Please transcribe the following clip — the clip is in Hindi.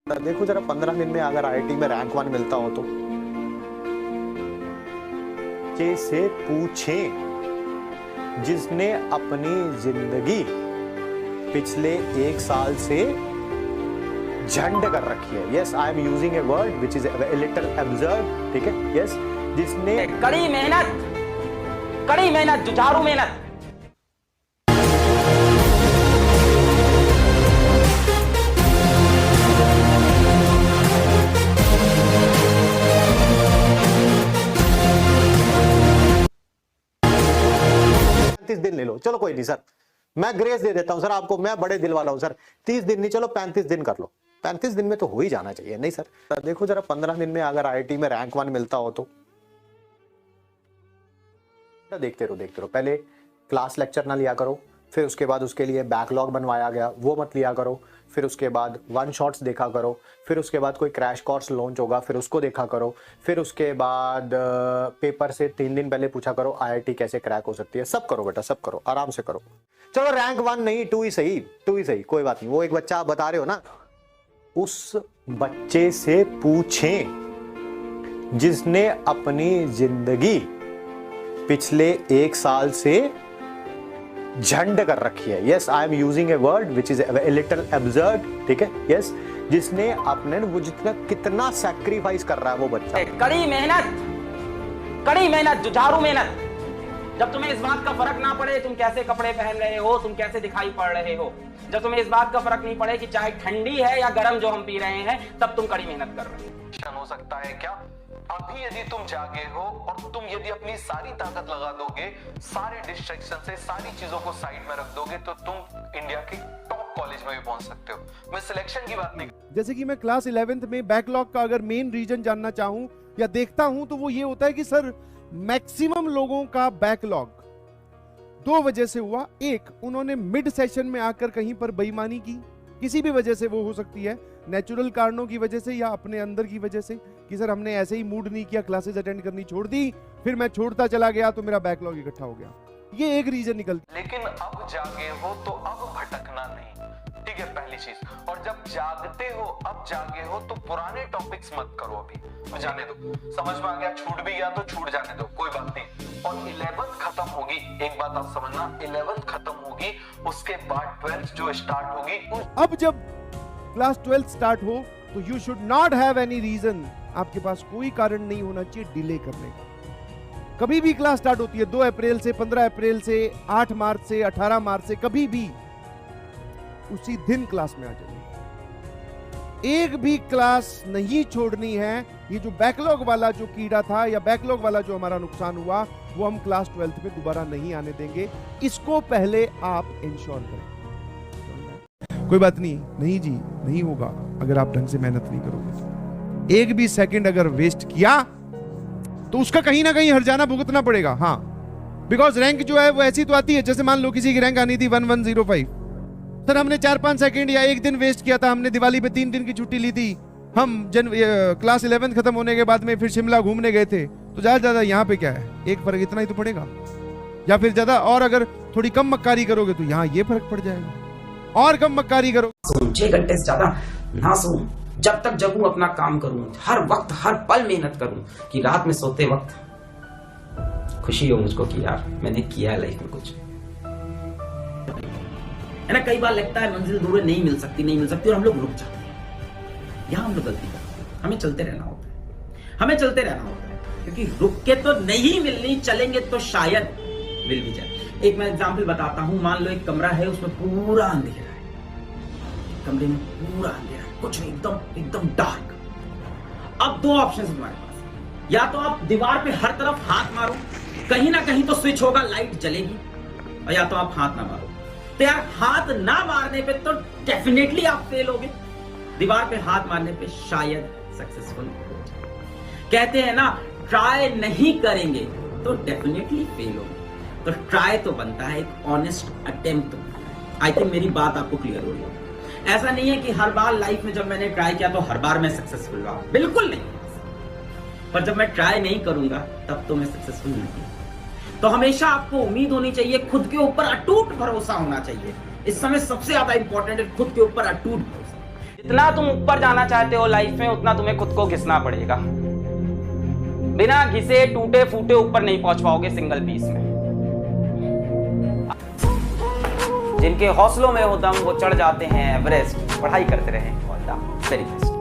देखो जरा 15 दिन में अगर आईआईटी में रैंक 1 मिलता हो तो बच्चे से पूछें जिसने अपनी जिंदगी पिछले 1 साल से झंड कर रखी है। Yes, I am using a word which is little absurd, ठीक है। यस, जिसने कड़ी मेहनत, जुझारू मेहनत। दिन ले लो, चलो कोई नहीं सर, मैं ग्रेस दे देता हूं सर आपको, मैं बड़े दिल वाला हूं सर। 30 दिन नहीं, चलो 35 दिन कर लो। 35 दिन में तो हो ही जाना चाहिए। नहीं सर, देखो जरा 15 दिन में अगर आईआईटी में रैंक 1 मिलता हो तो देखते रहो। पहले क्लास लेक्चर ना लिया करो, फिर उसके बाद उसके लिए बैकलॉग बनवाया गया वो मत लिया करो, फिर उसके बाद वन शॉट्स देखा करो, फिर उसके बाद कोई क्रैश कोर्स लॉन्च होगा फिर उसको देखा करो, फिर उसके बाद पेपर से 3 दिन पहले पूछा करो आईआईटी कैसे क्रैक हो सकती है। सब करो बेटा, सब करो, आराम से करो। चलो रैंक 1 नहीं, 2 ही सही, 2 ही सही, कोई बात नहीं। वो एक बच्चा आप बता रहे हो ना, उस बच्चे से पूछें जिसने अपनी जिंदगी पिछले 1 साल से झंड कर रखी है। Yes, I am using a word which is little absurd, ठीक है। यस, जिसने अपने वो जितना कितना सैक्रिफाइस कर रहा है वो बच्चा। कड़ी मेहनत, जुझारू मेहनत। जब तुम्हें इस बात का फर्क ना पड़े तुम कैसे कपड़े पहन रहे हो, तुम कैसे दिखाई पड़ रहे हो, जब तुम्हें इस बात का फर्क नहीं पड़े कि चाहे ठंडी है या गर्म जो हम पी रहे हैं, तब तुम कड़ी मेहनत कर रहे हो। हो सकता है क्या अभी यदि तुम जागे हो और तुम यदि अपनी सारी ताकत लगा दोगे, सारे डिस्ट्रैक्शन से सारी चीजों को साइड में रख दोगे, तो तुम इंडिया के टॉप कॉलेज में भी पहुंच सकते हो। मैं सिलेक्शन की बात नहीं, जैसे कि मैं क्लास 11th में बैकलॉग का अगर मेन रीजन जानना चाहूं या देखता हूं तो वो ये होता है कि सर मैक्सिमम लोगों का बैकलॉग 2 वजह से हुआ। एक, उन्होंने मिड सेशन में आकर कहीं पर बेईमानी की, किसी भी वजह से, वो हो सकती है नेचुरल कारणों की वजह से या अपने अंदर की वजह से कि सर हमने ऐसे ही मूड नहीं किया, क्लासेस अटेंड करनी छोड़ दी, फिर मैं छोड़ता चला गया तो मेरा बैकलॉग इकट्ठा हो गया। ये एक रीजन निकलती। लेकिन अब जागे हो तो अब भटकना नहीं, ठीक है, पहली चीज। और जब जागते हो, अब जागे हो, तो पुराने टॉपिक्स मत करो, अभी जाने दो। समझ में आ गया, छूट भी गया तो छूट जाने दो, कोई बात नहीं। और 11th खत्म होगी, एक बात आप समझना, 11th खत्म होगी, उसके बाद 12th जो स्टार्ट होगी। अब जब क्लास 12th स्टार्ट हो तो you should not have any reason, आपके पास कोई कारण नहीं होना चाहिए डिले करने का। कभी भी क्लास स्टार्ट होती है 2 अप्रैल से, 15 अप्रैल से, 8 मार्च से, 18 मार्च से, कभी भी उसी दिन क्लास में आ जाइए। एक भी क्लास नहीं छोड़नी है। ये जो बैकलॉग वाला जो कीड़ा था या बैकलॉग वाला जो हमारा नुकसान हुआ वो हम क्लास 12th में दोबारा नहीं आने देंगे। इसको पहले आप इंश्योर करें। कोई बात नहीं जी, नहीं होगा अगर आप ढंग से मेहनत नहीं करोगे। एक भी सेकंड अगर वेस्ट किया तो उसका कहीं ना कहीं हर्जाना भुगतना पड़ेगा। हाँ, बिकॉज रैंक जो है वो ऐसी तो आती है, जैसे मान लो किसी की रैंक आनी थी 1105, सर हमने 4-5 सेकंड या 1 दिन वेस्ट किया था, हमने दिवाली पे 3 दिन की छुट्टी ली थी, हम क्लास 11th खत्म होने के बाद में फिर शिमला घूमने गए थे, तो ज्यादा यहाँ पे क्या है, एक फर्क इतना ही तो पड़ेगा। या फिर ज्यादा और अगर थोड़ी कम मक्कारी करोगे तो यहाँ ये फर्क पड़ जाएगा, और कम मक्कारी करो। 6 घंटे से ज्यादा ना सोऊं, जब तक जगूं अपना काम करूं, हर वक्त हर पल मेहनत करूं कि रात में सोते वक्त खुशी हो मुझको कि यार मैंने किया है लाइफ में कुछ, है ना। कई बार लगता है मंजिल दूर नहीं मिल सकती और हम लोग रुक जाते हैं। यहाँ हम लोग गलती करते हैं, हमें चलते रहना होता है, क्योंकि रुक के तो नहीं मिलनी, चलेंगे तो शायद मिल भी जाए। एक मैं एग्जाम्पल बताता हूँ। मान लो एक कमरा है, उसमें पूरा अंधेरा है, कमरे में पूरा अंधेरा है, कुछ नहीं, एकदम डार्क। अब 2 ऑप्शन तुम्हारे पास, या तो आप दीवार पे हर तरफ हाथ मारो, कहीं ना कहीं तो स्विच होगा, लाइट जलेगी, और या तो आप हाथ ना मारो। तो यार हाथ ना मारने पे तो डेफिनेटली आप फेल होगे, दीवार पे हाथ मारने पे शायद सक्सेसफुल हो जाए। कहते हैं ना, ट्राई नहीं करेंगे तो डेफिनेटली फेल होगे। तो ट्राई तो बनता है, एक ऑनेस्ट अटेम्प्ट। आई थिंक मेरी बात आपको क्लियर हो रही है। ऐसा नहीं है कि हर बार लाइफ में जब मैंने ट्राई किया तो हर बार मैं सक्सेसफुल रहा, बिल्कुल नहीं। पर जब मैं ट्राई नहीं करूंगा तब तो मैं सक्सेसफुल नहीं। तो हमेशा आपको उम्मीद होनी चाहिए, खुद के ऊपर अटूट भरोसा होना चाहिए। इस समय सबसे ज्यादा इंपॉर्टेंट है खुद के ऊपर अटूट भरोसा। जितना तुम ऊपर जाना चाहते हो लाइफ में, उतना तुम्हें खुद को घिसना पड़ेगा। बिना घिसे टूटे फूटे ऊपर नहीं पहुंच पाओगे सिंगल पीस में। जिनके हौसलों में हो दम, वो चढ़ जाते हैं एवरेस्ट। पढ़ाई करते रहें। All the very best.